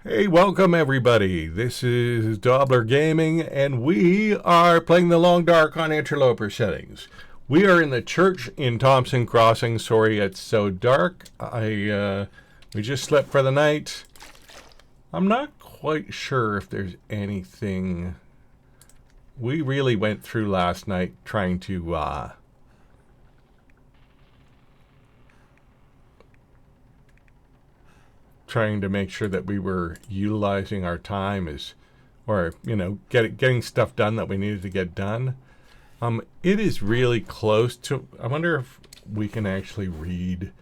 Hey, welcome everybody. This is Dobler Gaming, and we are playing the Long Dark on Interloper settings. We are in the church in Thompson Crossing. Sorry it's so dark. We just slept for the night. I'm not quite sure if there's anything. We really went through last night trying to make sure that we were utilizing our time getting stuff done that we needed to get done. It is really close to. I wonder if we can actually read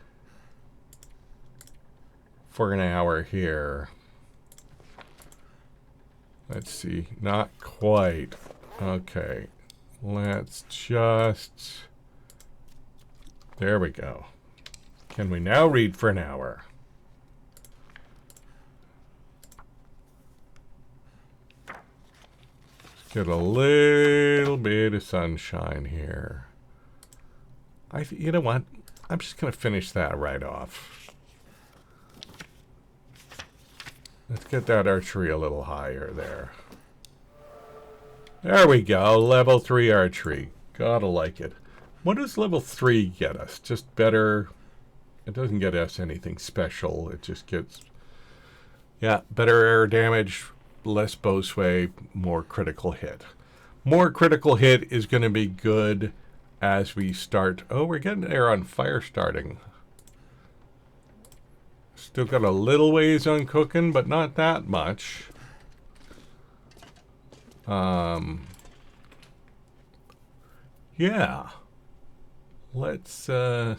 for an hour here. Let's see. Not quite. Okay. Let's just. There we go. Can we now read for an hour? Get a little bit of sunshine here. You know what? I'm just going to finish that right off. Let's get that archery a little higher there. There we go. Level 3 archery. Gotta like it. What does level 3 get us? Just better. It doesn't get us anything special. It just gets, better air damage, less bow sway, more critical hit. More critical hit is going to be good as we start. Oh, we're getting there on fire starting. Still got a little ways on cooking, but not that much. Yeah. Let's, so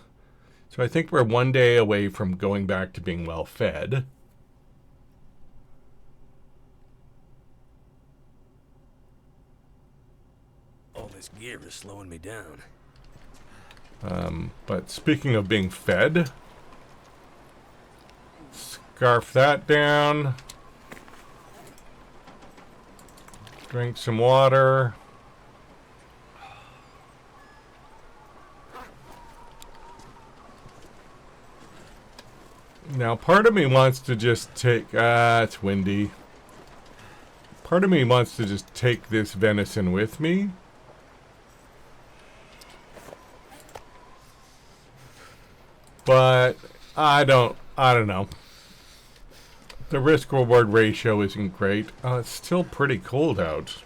I think we're one day away from going back to being well fed. All this gear is slowing me down. But speaking of being fed, scarf that down. Drink some water. Now, part of me wants to just take... it's windy. Part of me wants to just take this venison with me. But I don't know. The risk-reward ratio isn't great. It's still pretty cold out.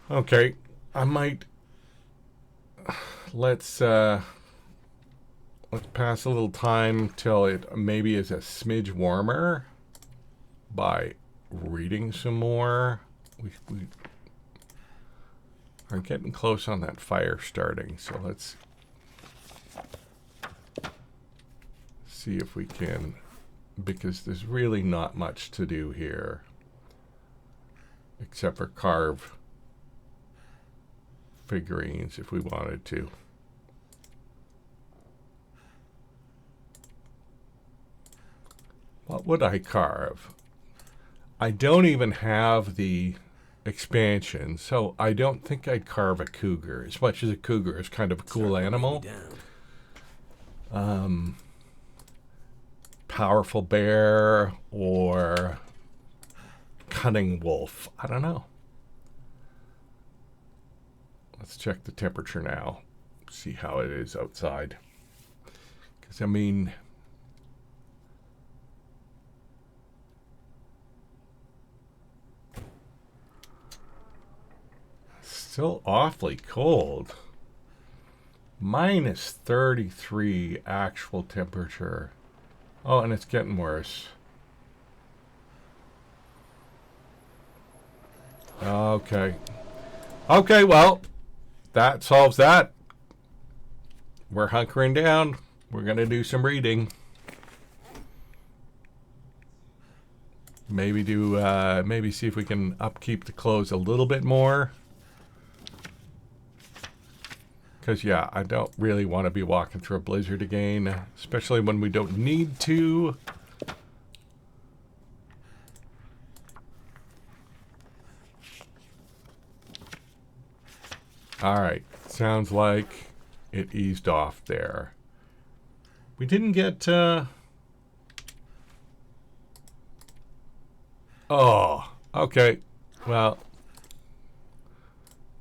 Okay, I might... Let's pass a little time till it maybe is a smidge warmer by reading some more. We are getting close on that fire starting, so let's see if we can, because there's really not much to do here except for carve figurines if we wanted to. What would I carve? I don't even have the expansion, so I don't think I'd carve a cougar, as much as a cougar is kind of a cool animal. Powerful bear or cunning wolf. I don't know. Let's check the temperature now. See how it is outside. Because, I mean... still awfully cold. Minus 33 actual temperature. Oh, and it's getting worse. Okay. Okay, well, that solves that. We're hunkering down. We're going to do some reading. Maybe maybe see if we can upkeep the clothes a little bit more. Because, yeah, I don't really want to be walking through a blizzard again, especially when we don't need to. All right, sounds like it eased off there. We didn't get Oh, okay. Well,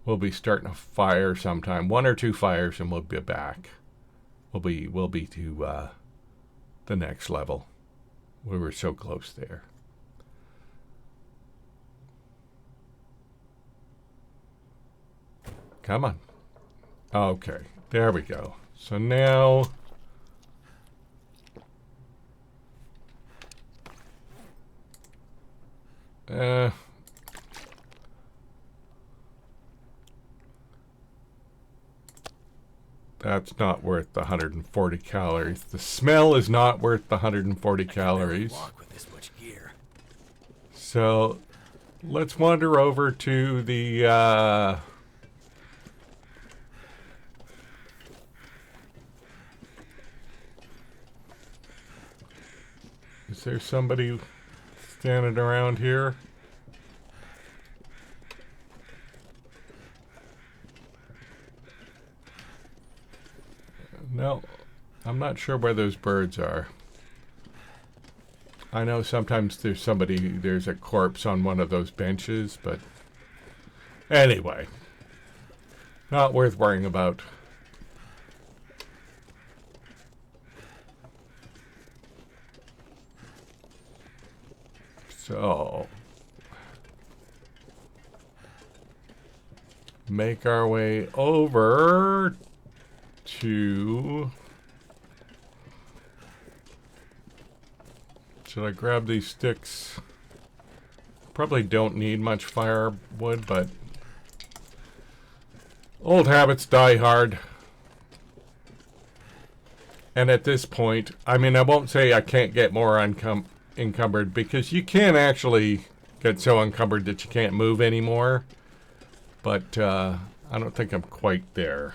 we'll be starting a fire sometime. 1 or 2 fires, and we'll be back. We'll be to the next level. We were so close there. Come on. Okay, there we go. So now, that's not worth the 140 calories. The smell is not worth the 140 calories. Walk with this much gear. So let's wander over to the is there somebody standing around here? No, I'm not sure where those birds are. I know sometimes there's a corpse on one of those benches, but anyway, not worth worrying about. So, make our way over to... Should I grab these sticks? Probably don't need much firewood, but old habits die hard. And at this point, I mean, I won't say I can't get more encumbered, because you can actually get so encumbered that you can't move anymore. But I don't think I'm quite there.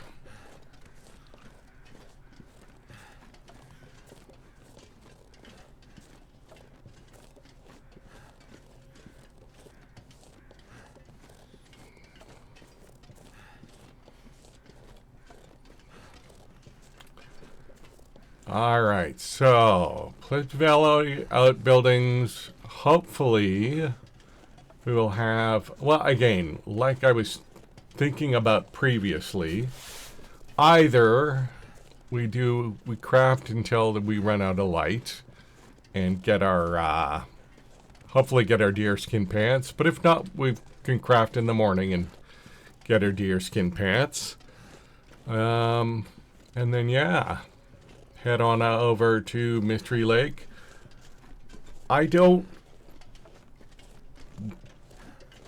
All right, so Pledge Valley outbuildings. Hopefully, we will have. Well, again, like I was thinking about previously, either we craft until we run out of light, and get our hopefully get our deerskin pants. But if not, we can craft in the morning and get our deerskin pants. And then yeah. Head on over to Mystery Lake. I don't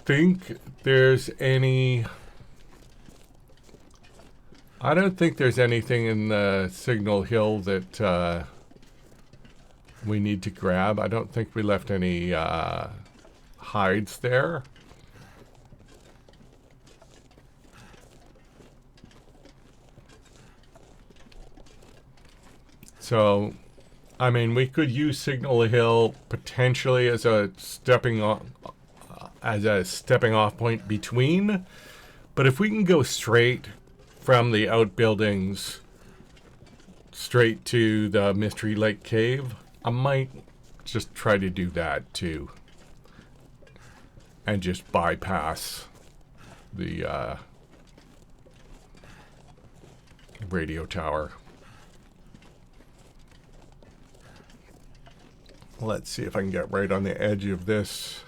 think there's any... I don't think there's anything in the Signal Hill that we need to grab. I don't think we left any hides there. So, I mean, we could use Signal Hill potentially as a stepping off point between. But if we can go straight from the outbuildings straight to the Mystery Lake Cave, I might just try to do that too, and just bypass the radio tower. Let's see if I can get right on the edge of this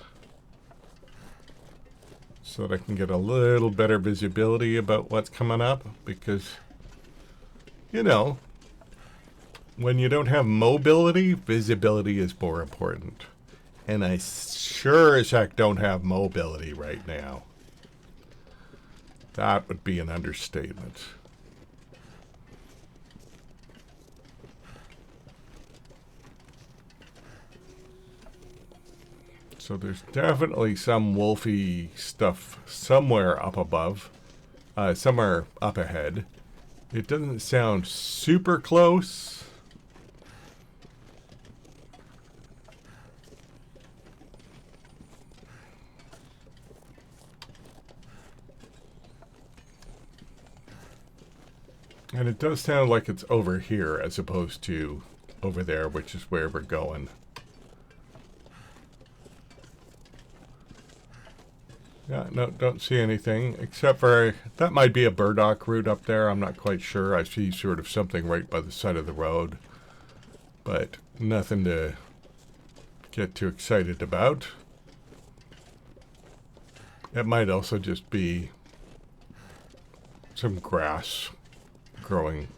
so that I can get a little better visibility about what's coming up, because, you know, when you don't have mobility, visibility is more important. And I sure as heck don't have mobility right now. That would be an understatement. So there's definitely some wolfy stuff somewhere up above, somewhere up ahead. It doesn't sound super close. And it does sound like it's over here as opposed to over there, which is where we're going. Yeah, no, don't see anything except for that might be a burdock root up there. I'm not quite sure. I see sort of something right by the side of the road, but nothing to get too excited about. It might also just be some grass growing.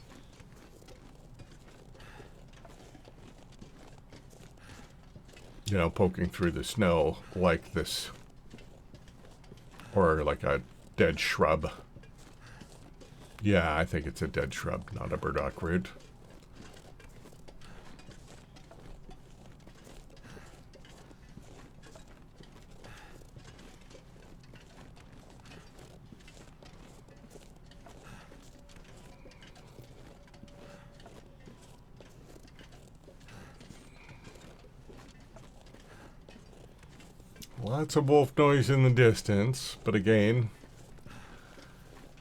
You know, poking through the snow like this. Or like a dead shrub. Yeah, I think it's a dead shrub, not a burdock root. Lots of wolf noise in the distance, but again,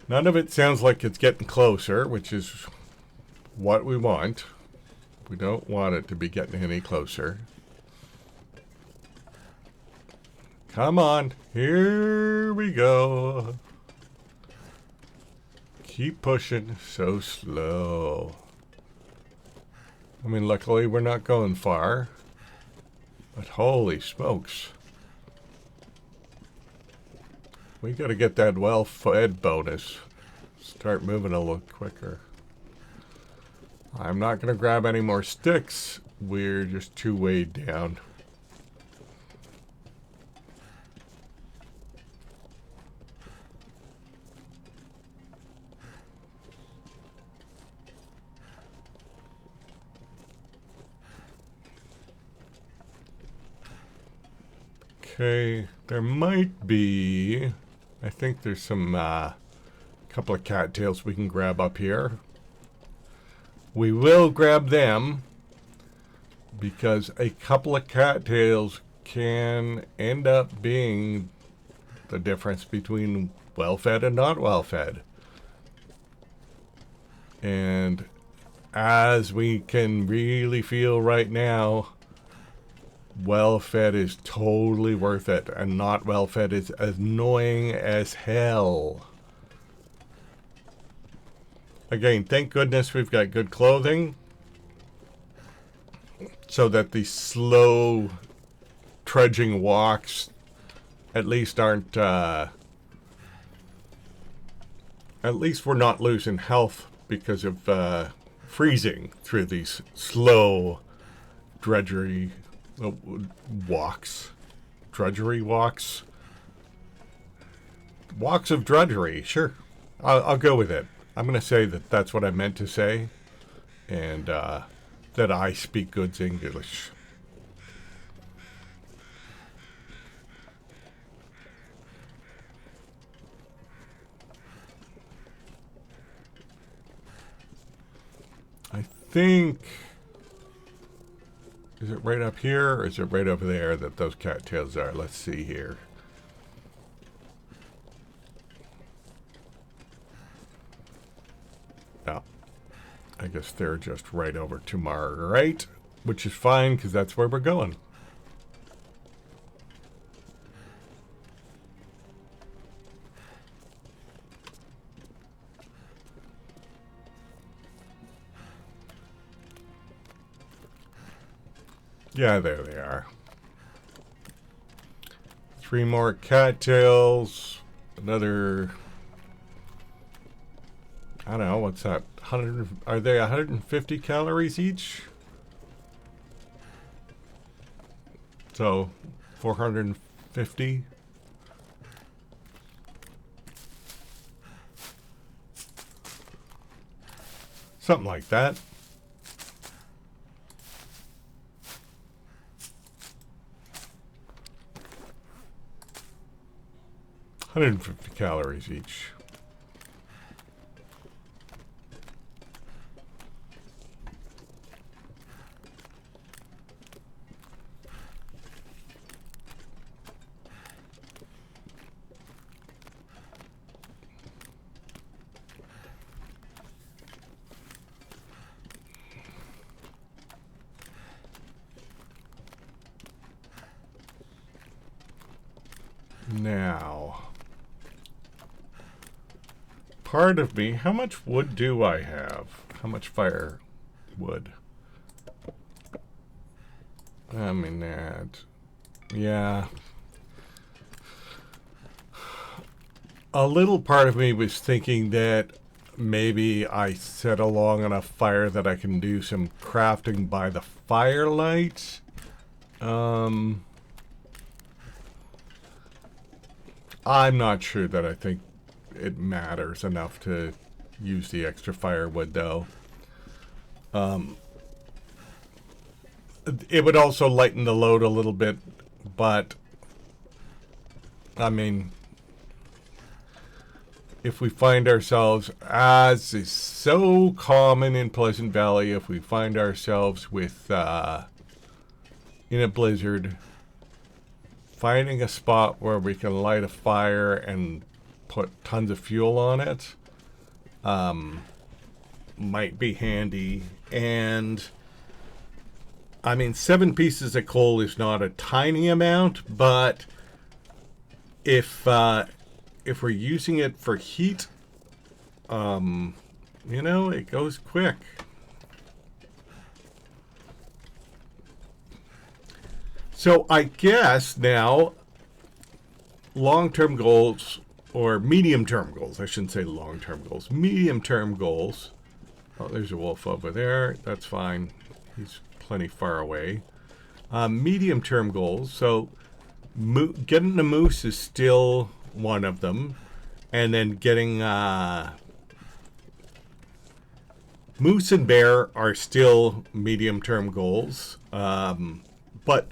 none of it sounds like it's getting closer, which is what we want. We don't want it to be getting any closer. Come on, here we go. Keep pushing, so slow. I mean, luckily we're not going far, but holy smokes. We gotta get that well-fed bonus. Start moving a little quicker. I'm not gonna grab any more sticks. We're just too weighed down. Okay, there might be... I think there's some couple of cattails we can grab up here. We will grab them because a couple of cattails can end up being the difference between well-fed and not well-fed. And as we can really feel right now, well-fed is totally worth it, and not well-fed is annoying as hell. Again, thank goodness we've got good clothing, so that the slow trudging walks at least aren't, at least we're not losing health because of freezing through these slow drudgery walks. Drudgery walks? Walks of drudgery, sure. I'll go with it. I'm going to say that that's what I meant to say, and that I speak good English. I think... Is it right up here, or is it right over there that those cattails are? Let's see here. No. I guess they're just right over to my right, which is fine, because that's where we're going. Yeah, there they are. 3 more cattails. Another... I don't know, what's that? 100? Are they 150 calories each? So, 450. Something like that. $150 calories each. Now, part of me, how much wood do I have? How much firewood? I mean, that, yeah. A little part of me was thinking that maybe I set a long enough fire that I can do some crafting by the firelight. I'm not sure that I think it matters enough to use the extra firewood, though. It would also lighten the load a little bit, but I mean, if we find ourselves, as is so common in Pleasant Valley, if we find ourselves with in a blizzard, finding a spot where we can light a fire and put tons of fuel on it might be handy. And I mean, 7 pieces of coal is not a tiny amount, but if we're using it for heat, you know, it goes quick. So I guess now, long-term goals, or medium-term goals, I shouldn't say long-term goals, medium-term goals. Oh, there's a wolf over there. That's fine. He's plenty far away. Medium-term goals. So getting the moose is still one of them. And then getting moose and bear are still medium-term goals. But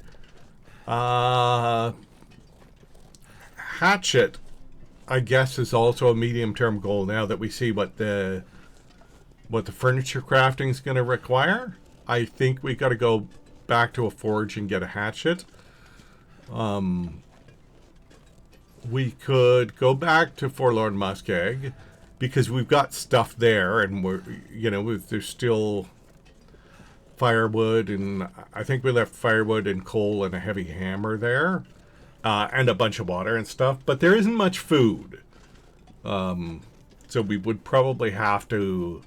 hatchet, I guess, is also a medium-term goal now that we see what the furniture crafting is going to require. I think we got to go back to a forge and get a hatchet. We could go back to Forlorn Muskeg because we've got stuff there, and we're, you know, there's still firewood, and I think we left firewood and coal and a heavy hammer there, and a bunch of water and stuff, but there isn't much food. So we would probably have to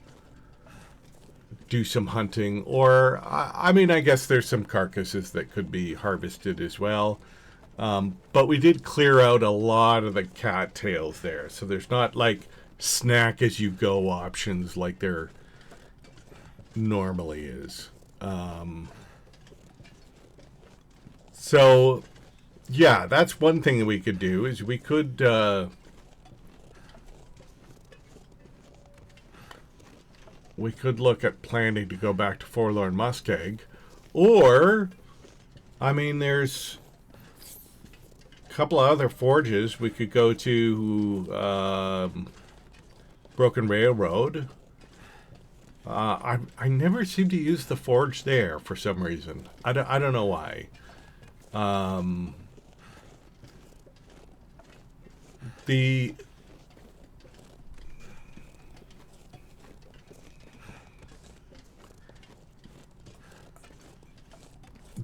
do some hunting, or I mean, I guess there's some carcasses that could be harvested as well. But we did clear out a lot of the cattails there, so there's not like snack as you go options like there normally is. So yeah, that's one thing that we could do, is we could look at planning to go back to Forlorn Muskeg, or I mean, there's a couple of other forges. We could go to Broken Railroad. I never seem to use the forge there for some reason. I don't know why.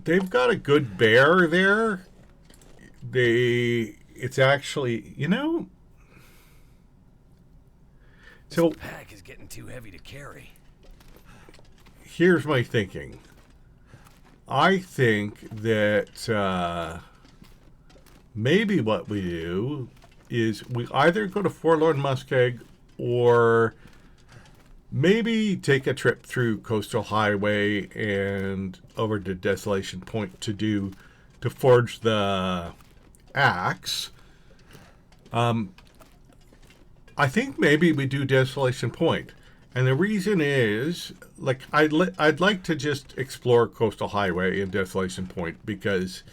They've got a good bear there. It's actually, you know. So this pack is getting too heavy to carry. Here's my thinking. I think that maybe what we do is we either go to Forlorn Muskeg, or maybe take a trip through Coastal Highway and over to Desolation Point to forge the axe. I think maybe we do Desolation Point. And the reason is, like, I'd like to just explore Coastal Highway and Desolation Point, because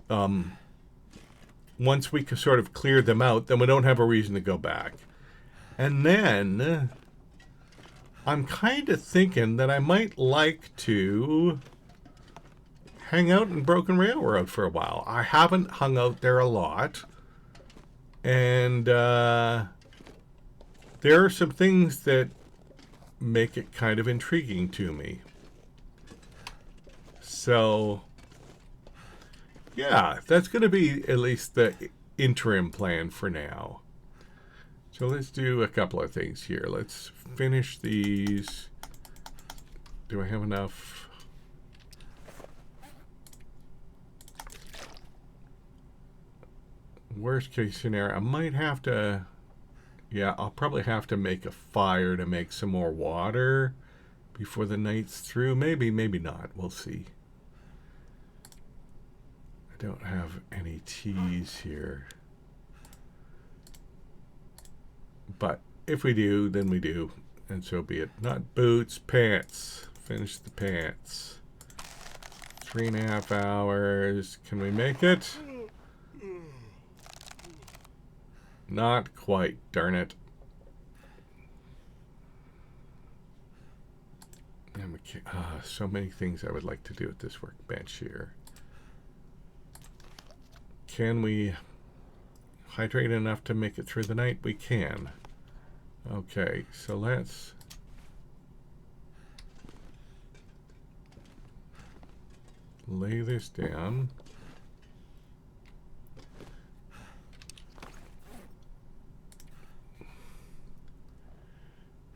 once we can sort of clear them out, then we don't have a reason to go back. And then I'm kind of thinking that I might like to hang out in Broken Railroad for a while. I haven't hung out there a lot. And there are some things that make it kind of intriguing to me. So, yeah, that's going to be at least the interim plan for now. So let's do a couple of things here. Let's finish these. Do I have enough? Worst case scenario, I might have to, yeah, I'll probably have to make a fire to make some more water before the night's through. Maybe, maybe not. We'll see. I don't have any teas here. But if we do, then we do. And so be it. Not boots, pants. Finish the pants. 3.5 hours. Can we make it? Not quite, darn it. And we can't, so many things I would like to do at this workbench here. Can we hydrate enough to make it through the night? We can. Okay, so let's lay this down.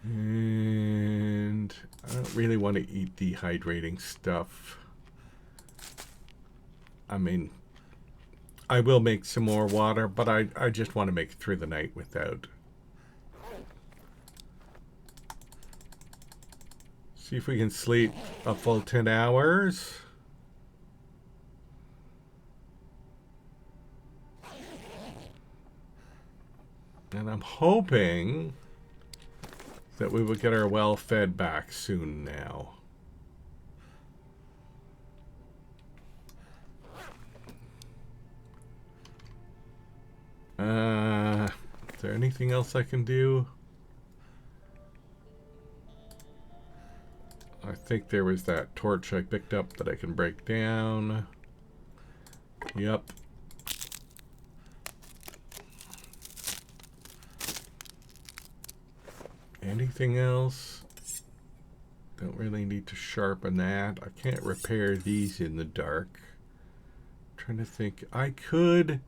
And I don't really want to eat dehydrating stuff. I mean, I will make some more water, but I just want to make it through the night without. See if we can sleep a full 10 hours. And I'm hoping that we will get our well fed back soon now. Is there anything else I can do? I think there was that torch I picked up that I can break down. Yep. Anything else? Don't really need to sharpen that. I can't repair these in the dark. I'm trying to think. I could.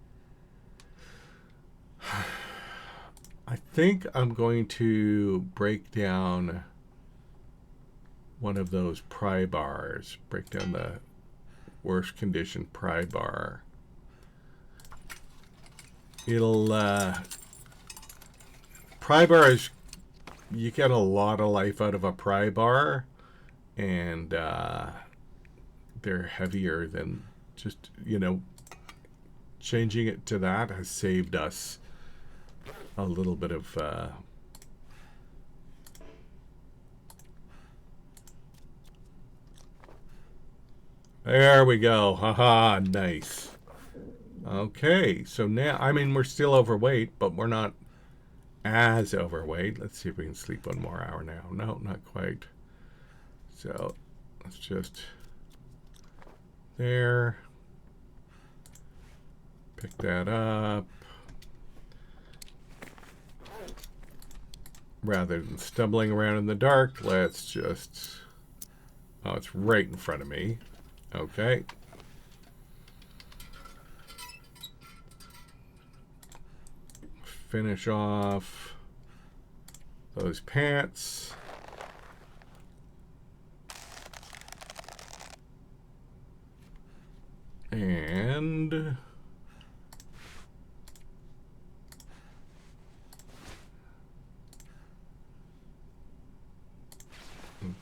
I think I'm going to break down one of those pry bars. Break down the worst condition pry bar. It'll pry bars, you get a lot of life out of a pry bar, and they're heavier than just, you know, changing it to that has saved us a little bit of there we go. Haha, nice. Okay, so now, I mean, we're still overweight, but we're not as overweight. Let's see if we can sleep 1 more hour now. No, not quite. So let's just there. Pick that up. Rather than stumbling around in the dark, let's just, oh, it's right in front of me. Okay. Finish off those pants. And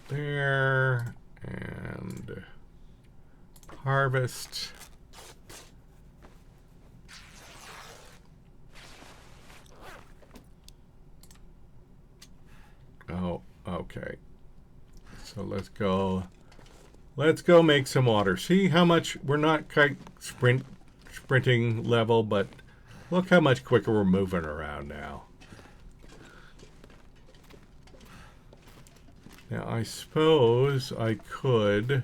there, and harvest. Oh, okay. So let's go make some water. See how much we're not quite sprinting level, but look how much quicker we're moving around now. Now, I suppose I could.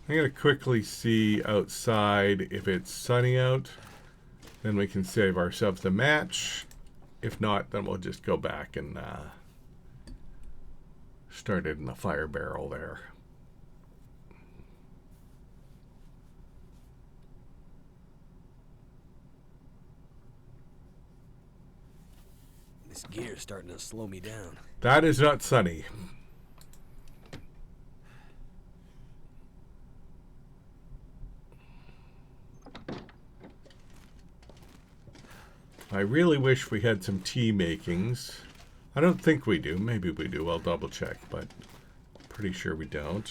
I'm going to quickly see outside if it's sunny out. Then we can save ourselves the match. If not, then we'll just go back and start it in the fire barrel there. This gear's starting to slow me down. That is not sunny. I really wish we had some tea makings. I don't think we do. Maybe we do. I'll double check, but pretty sure we don't.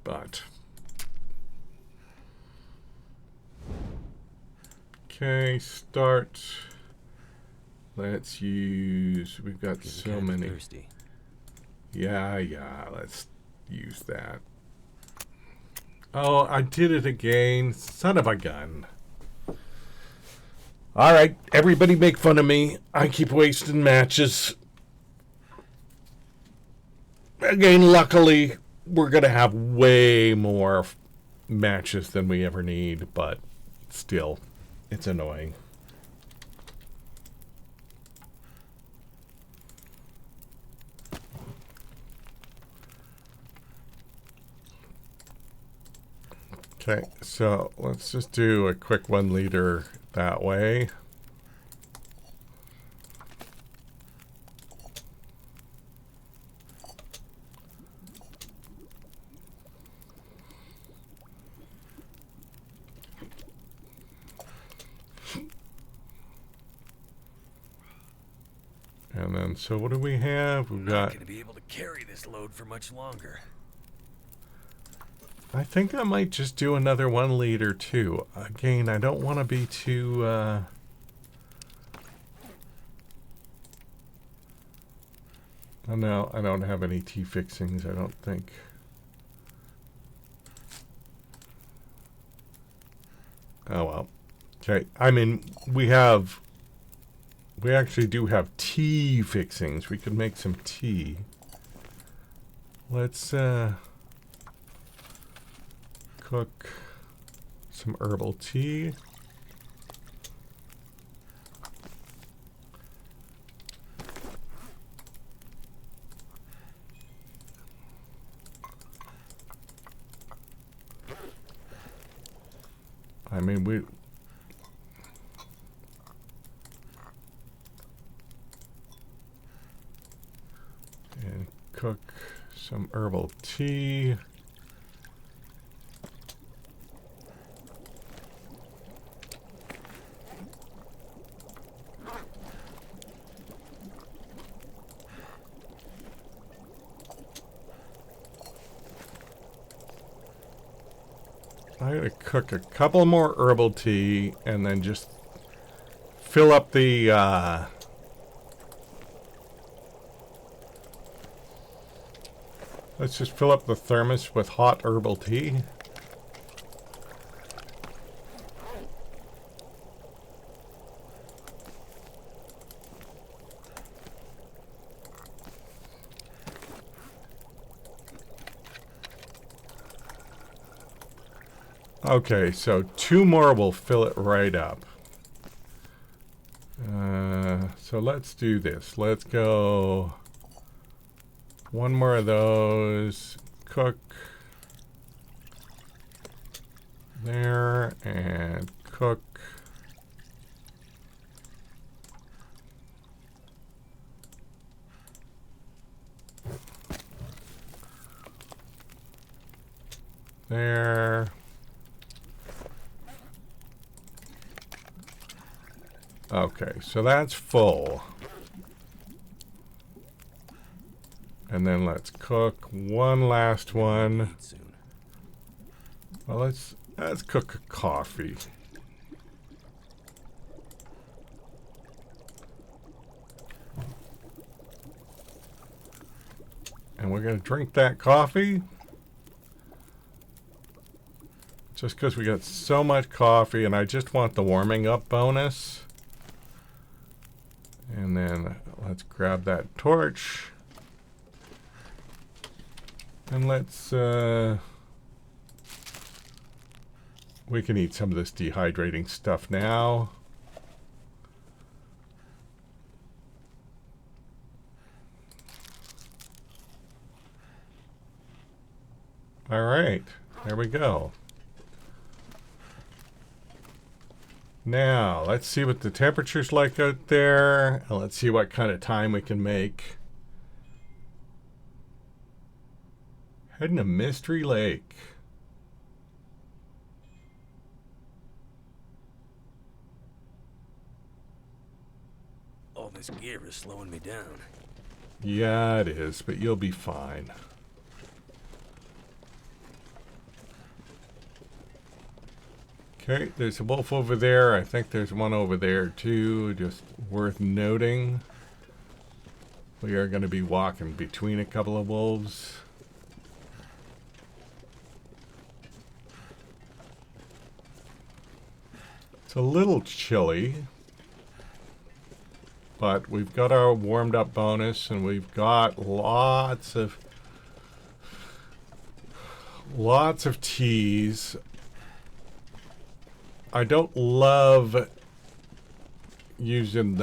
But okay, start. Let's use. We've got so many. Thirsty. Yeah, let's use that. Oh, I did it again. Son of a gun. Alright, everybody make fun of me. I keep wasting matches. Again, luckily, we're going to have way more matches than we ever need, but still, it's annoying. Okay, so let's just do a quick 1 liter that way. And then, so what do we have? We've I'm got... not going to be able to carry this load for much longer. I think I might just do another 1 liter too. Again, I don't want to be too... Oh no, I don't have any tea fixings, I don't think. Oh well. Okay, I mean, we actually do have tea fixings. We could make some tea. Let's cook some herbal tea. I mean, and cook some herbal tea. I'm going to cook a couple more herbal tea and then just fill up the let's just fill up the thermos with hot herbal tea. Okay, so 2 more will fill it right up. So let's do this. Let's go 1 more of those. Cook there and cook. There. Okay, so that's full. And then let's cook 1 last one. Well, let's cook a coffee. And we're going to drink that coffee. Just because we got so much coffee, and I just want the warming up bonus. And then let's grab that torch. And let's, we can eat some of this dehydrating stuff now. All right, there we go. Now, let's see what the temperature's like out there, and let's see what kind of time we can make. Heading to Mystery Lake. All this gear is slowing me down. Yeah, it is, but you'll be fine. Okay, there's a wolf over there. I think there's one over there too, just worth noting. We are going to be walking between a couple of wolves. It's a little chilly, but we've got our warmed up bonus and we've got lots of teas. I don't love using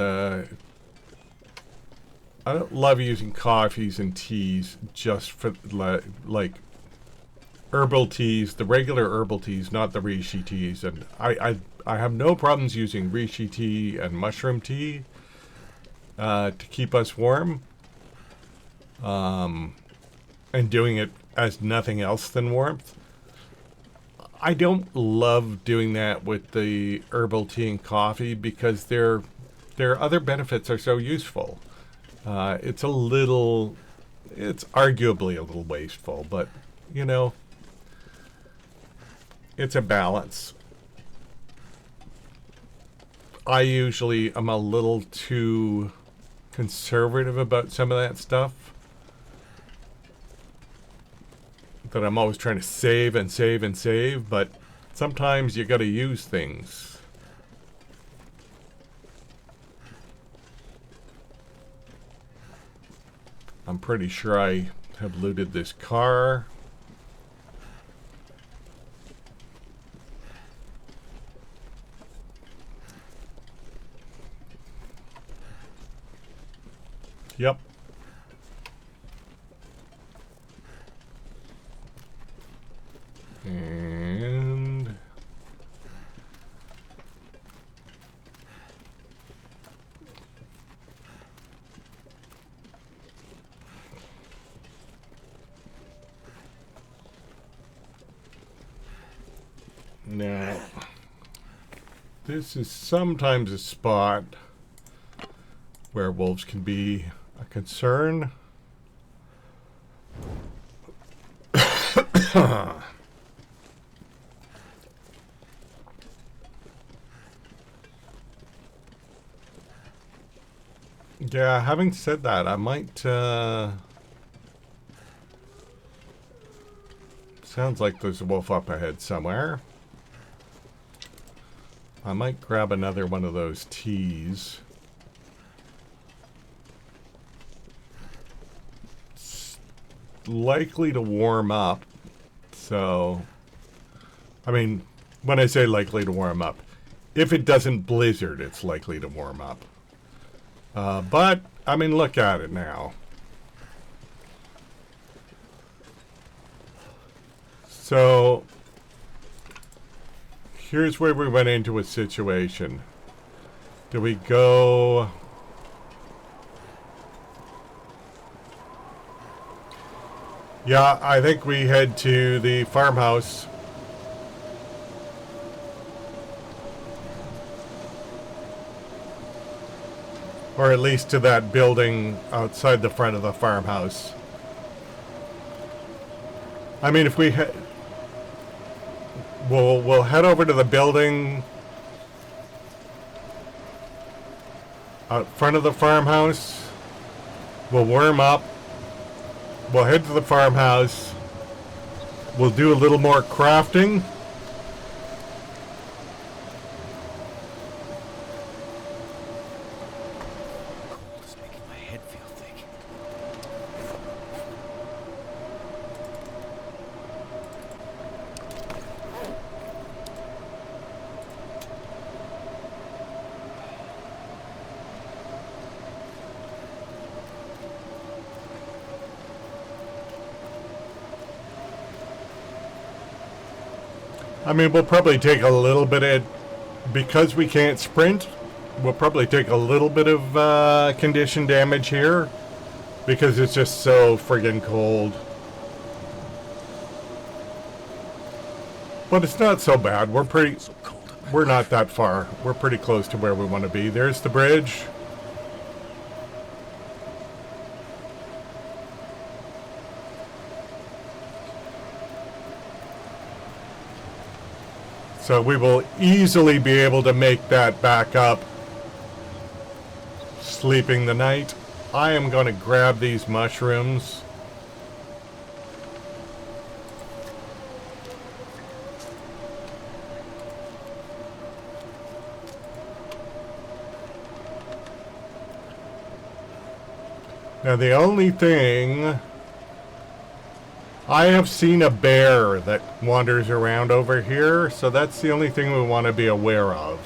coffees and teas just for like herbal teas, the regular herbal teas, not the reishi teas. And I have no problems using reishi tea and mushroom tea to keep us warm, and doing it as nothing else than warmth. I don't love doing that with the herbal tea and coffee because their other benefits are so useful. It's arguably a little wasteful, but you know, it's a balance. I usually am a little too conservative about some of that stuff. That I'm always trying to save and save and save, but sometimes you gotta use things. I'm pretty sure I have looted this car. Yep. And now, this is sometimes a spot where wolves can be a concern. Yeah, having said that, I might, sounds like there's a wolf up ahead somewhere. I might grab another one of those teas. It's likely to warm up, so, I mean, when I say likely to warm up, if it doesn't blizzard, it's likely to warm up. But, I mean, look at it now. So, here's where we went into a situation. Do we go... Yeah, I think we head to the farmhouse. Or at least to that building outside the front of the farmhouse. I mean, if we we'll head over to the building out front of the farmhouse. We'll warm up. We'll head to the farmhouse. We'll do a little more crafting. It's making my head feel thick. I mean, we'll probably take a little bit of because we can't sprint, we'll probably take a little bit of condition damage here because it's just so friggin' cold. But it's not so bad. So cold. We're not that far. We're pretty close to where we want to be. There's the bridge. So we will easily be able to make that back up. Sleeping the night. I am going to grab these mushrooms. Now the only thing... I have seen a bear that wanders around over here, so that's the only thing we want to be aware of.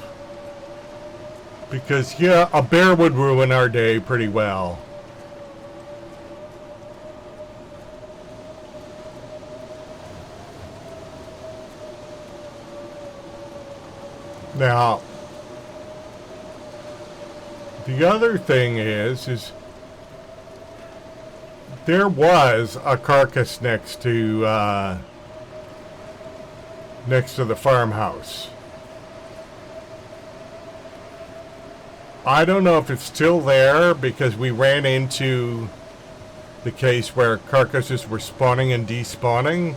Because, yeah, a bear would ruin our day pretty well. Now, the other thing is there was a carcass next to the farmhouse. I don't know if it's still there because we ran into the case where carcasses were spawning and despawning.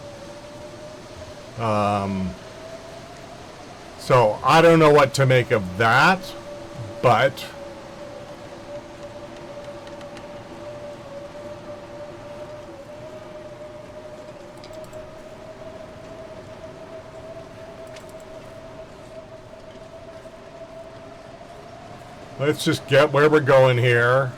So I don't know what to make of that, but let's just get where we're going here.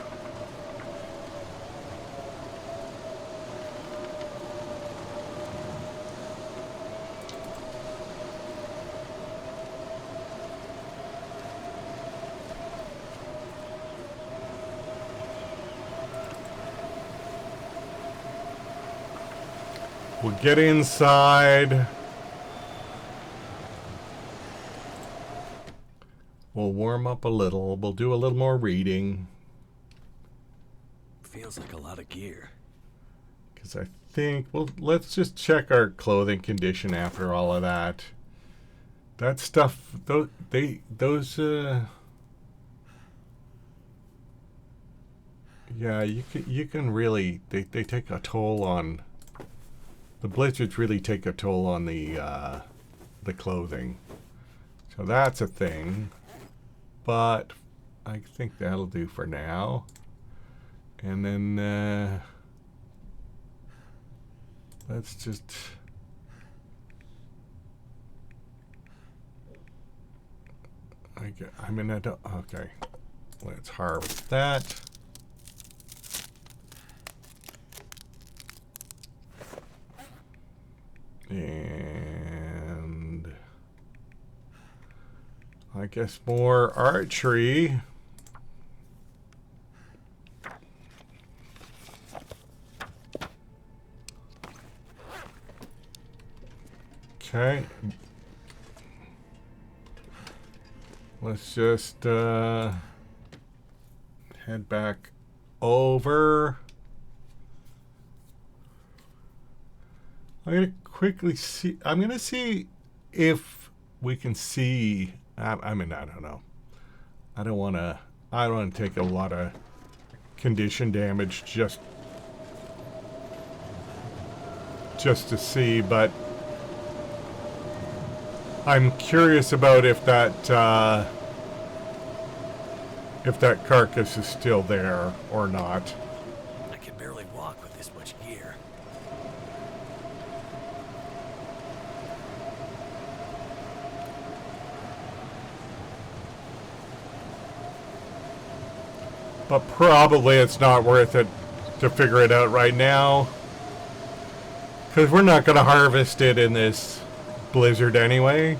We'll get inside. We'll warm up a little. We'll do a little more reading. Feels like a lot of gear. Because I think, well, let's just check our clothing condition after all of that. That stuff, yeah, you can really, they take a toll on, the blizzards really take a toll on the clothing. So that's a thing. But I think that'll do for now. And then let's just I mean I don't okay. Let's harvest that. And I guess more archery. Okay. Let's just head back over. I'm going to quickly see. I'm going to see if we can see. I mean, I don't know. I don't want to take a lot of condition damage just to see, but I'm curious about if that carcass is still there or not. I can barely walk with this much gear. But probably it's not worth it to figure it out right now, because we're not going to harvest it in this blizzard anyway.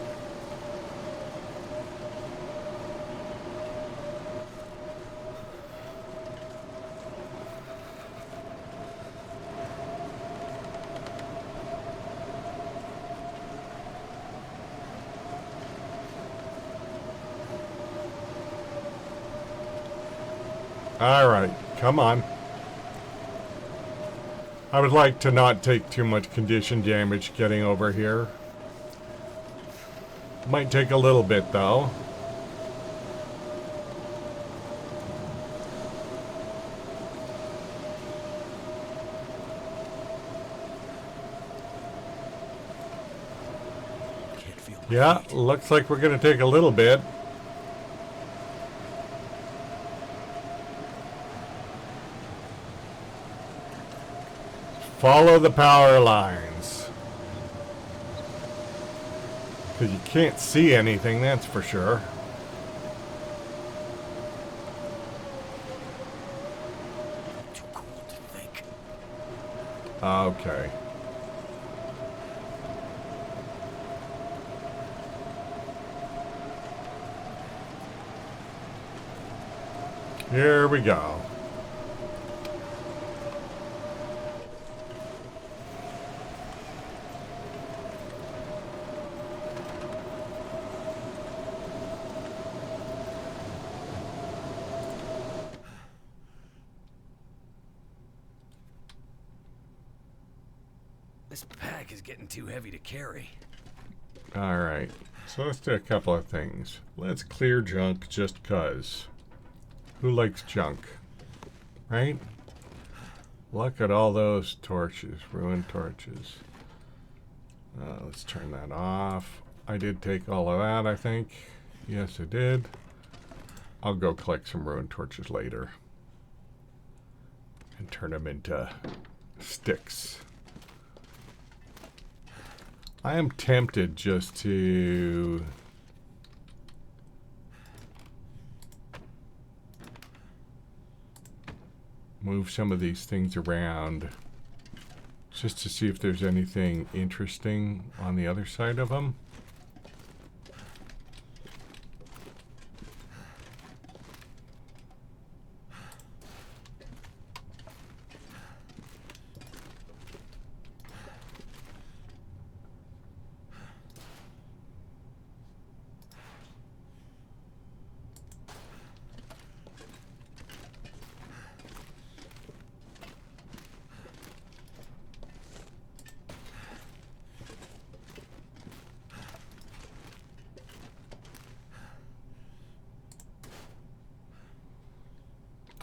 Alright, come on. I would like to not take too much condition damage getting over here. Might take a little bit, though. Can't feel my Yeah, feet. looks like we're going to take a little bit. Follow the power lines. Because you can't see anything, that's for sure. Too cold to think. Okay. Here we go. This pack is getting too heavy to carry. Alright. So let's do a couple of things. Let's clear junk just cuz. Who likes junk? Right? Look at all those torches. Ruined torches. Let's turn that off. I did take all of that, I think. Yes, I did. I'll go collect some ruined torches later. And turn them into sticks. I am tempted just to move some of these things around just to see if there's anything interesting on the other side of them.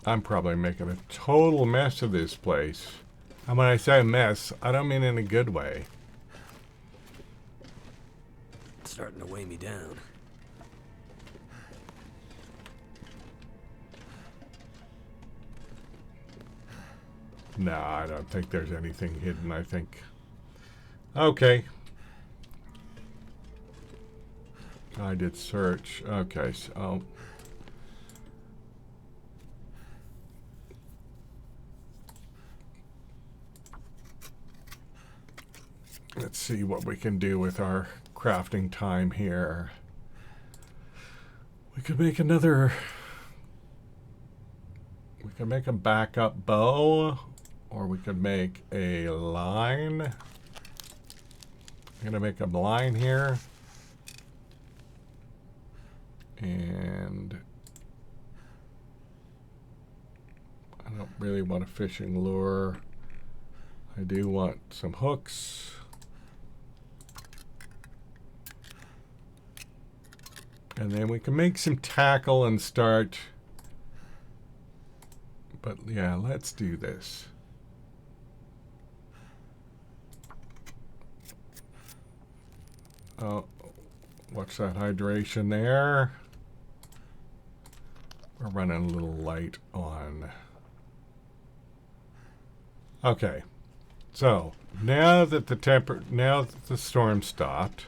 I'm probably making a total mess of this place. And when I say mess, I don't mean in a good way. It's starting to weigh me down. No, I don't think there's anything hidden, I think. Okay. I did search. Okay, so... let's see what we can do with our crafting time here. We could make another... we could make a backup bow, or we could make a line. I'm gonna make a line here. And I don't really want a fishing lure. I do want some hooks. And then we can make some tackle and start. But yeah, let's do this. Oh, watch that hydration there. We're running a little light on. Okay, so now that the storm stopped,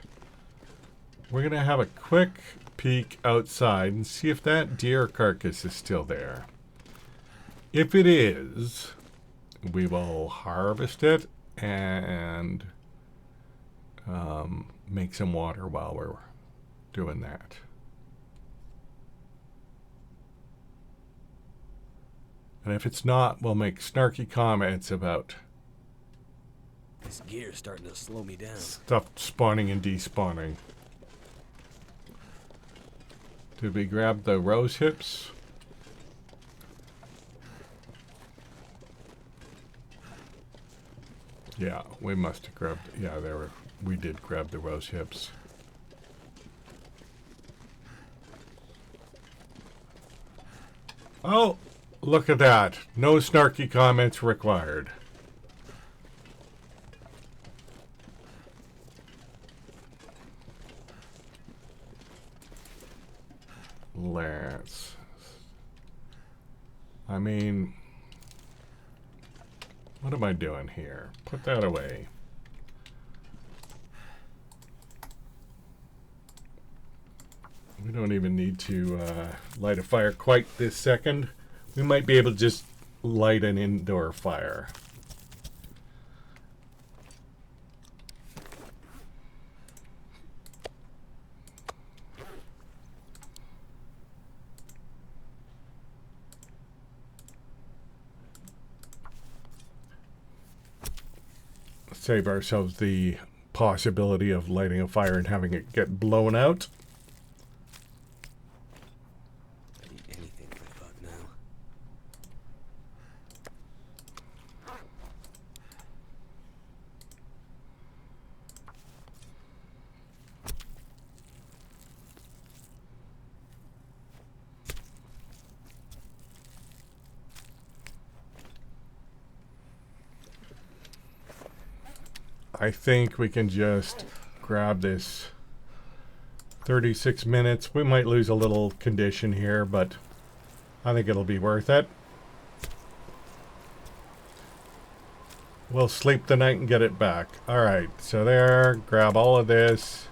we're gonna have a quick peek outside and see if that deer carcass is still there. If it is, we will harvest it and make some water while we're doing that. And if it's not, we'll make snarky comments about This gear's starting to slow me down. stuff spawning and despawning. Did we grab the rose hips? Yeah, we must have grabbed. Yeah, we did grab the rose hips. Oh, look at that. No snarky comments required. Let's... I mean... What am I doing here? Put that away. We don't even need to light a fire quite this second. We might be able to just light an indoor fire. Save ourselves the possibility of lighting a fire and having it get blown out. I'd eat anything if I thought now. I think we can just grab this 36 minutes. We might lose a little condition here, but I think it'll be worth it. We'll sleep the night and get it back. Alright, so there, grab all of this.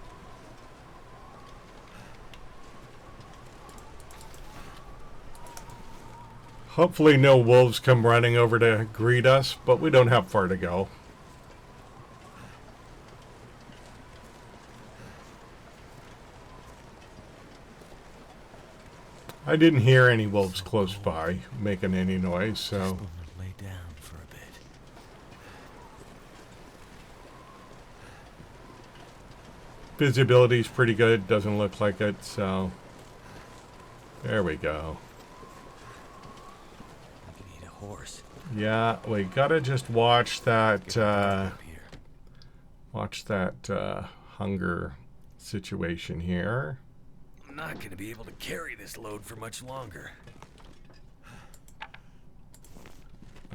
Hopefully no wolves come running over to greet us, but we don't have far to go. I didn't hear any wolves close by making any noise, so... Just wanna lay down for a bit. Visibility's pretty good, doesn't look like it, so... There we go. I can eat a horse. Yeah, we gotta just watch that, Up here. hunger situation here. I'm not gonna be able to carry this load for much longer.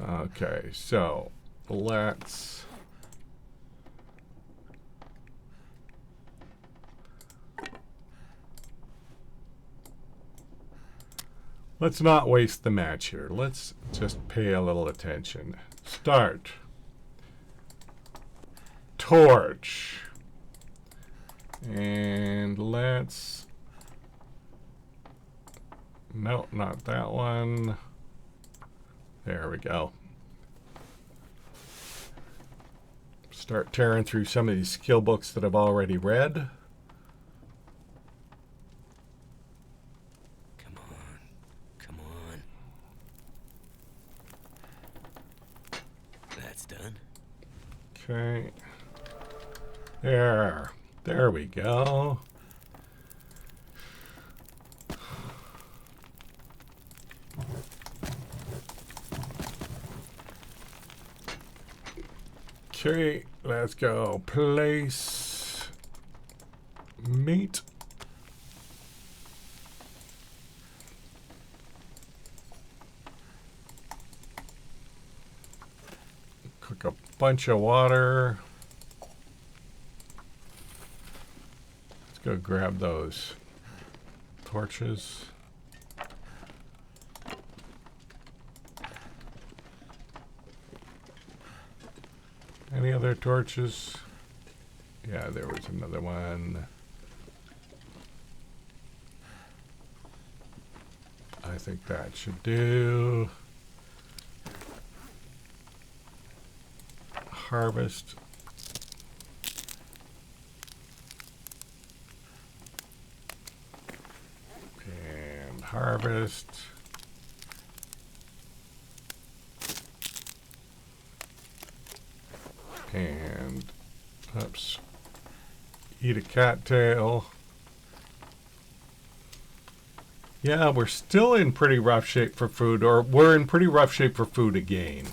Okay, so let's not waste the match here. Let's just pay a little attention. Start. Torch. And let's... No, not that one. There we go. Start tearing through some of these skill books that I've already read. Come on. Come on. That's done. Okay. There. There we go. Okay, let's go. Place meat. Cook a bunch of water. Let's go grab those torches. Any other torches? Yeah, there was another one. I think that should do. Harvest. And harvest. And, oops, eat a cattail. Yeah, we're still in pretty rough shape for food, or we're in pretty rough shape for food again.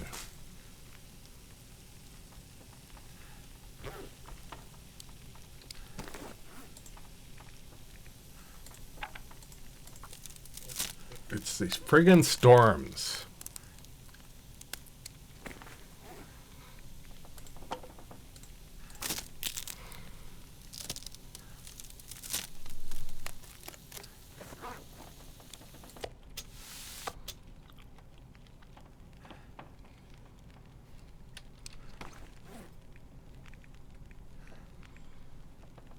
It's these friggin' storms.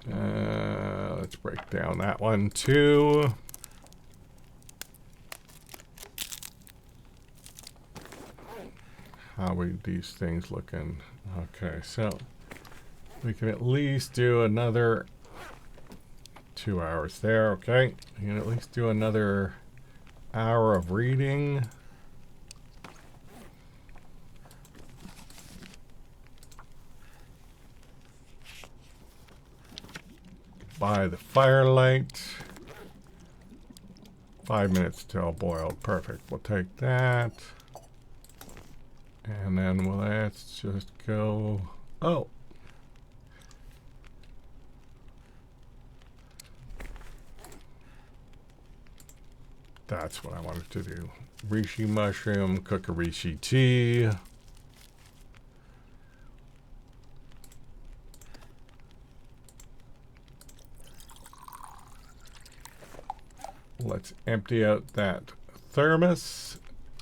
Let's break down that one too. How are these things looking? Okay, so we can at least do another 2 hours there. Okay, we can at least do another hour of reading. By the firelight. 5 minutes till boiled. Perfect. We'll take that. And then let's just go. Oh. That's what I wanted to do. Reishi mushroom, cook a reishi tea. Let's empty out that thermos.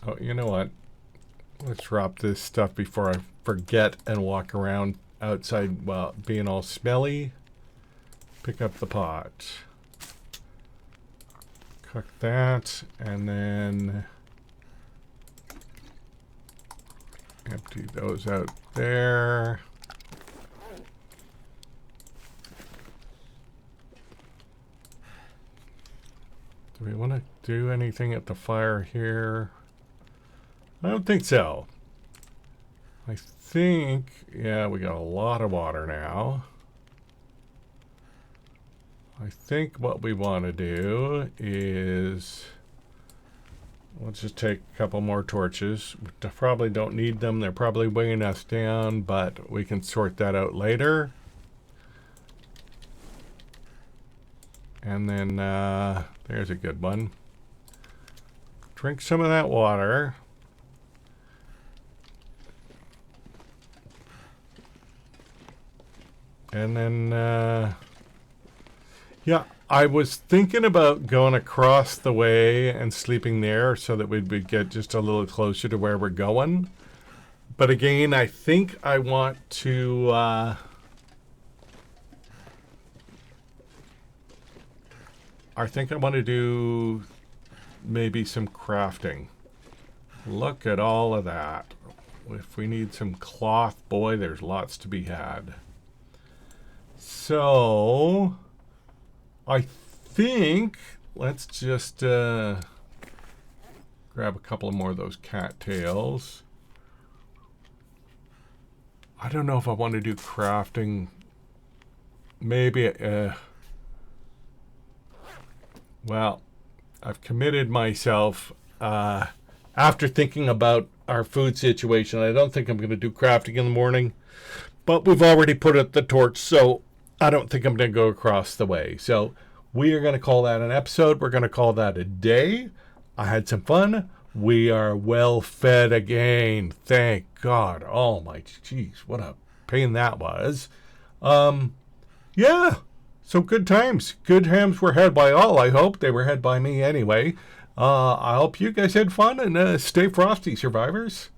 Oh, you know what? Let's drop this stuff before I forget and walk around outside while being all smelly. Pick up the pot. Cook that, and then empty those out there. Do we want to do anything at the fire here? I don't think so. I think, yeah, we got a lot of water now. I think what we want to do is, let's just take a couple more torches. We probably don't need them. They're probably weighing us down, but we can sort that out later. And then, there's a good one. Drink some of that water. And then, yeah, I was thinking about going across the way and sleeping there so that we'd get just a little closer to where we're going. But again, I think I want to, I think I want to do maybe some crafting. Look at all of that. If we need some cloth, boy, there's lots to be had. So, I think let's just grab a couple more of those cattails. I don't know if I want to do crafting. Maybe, well, I've committed myself after thinking about our food situation. I don't think I'm going to do crafting in the morning, but we've already put up the torch, so I don't think I'm going to go across the way. So we are going to call that an episode. We're going to call that a day. I had some fun. We are well fed again. Thank God. Oh my jeez, what a pain that was. Yeah. So good times. Good times were had by all, I hope. They were had by me anyway. I hope you guys had fun, and stay frosty, survivors.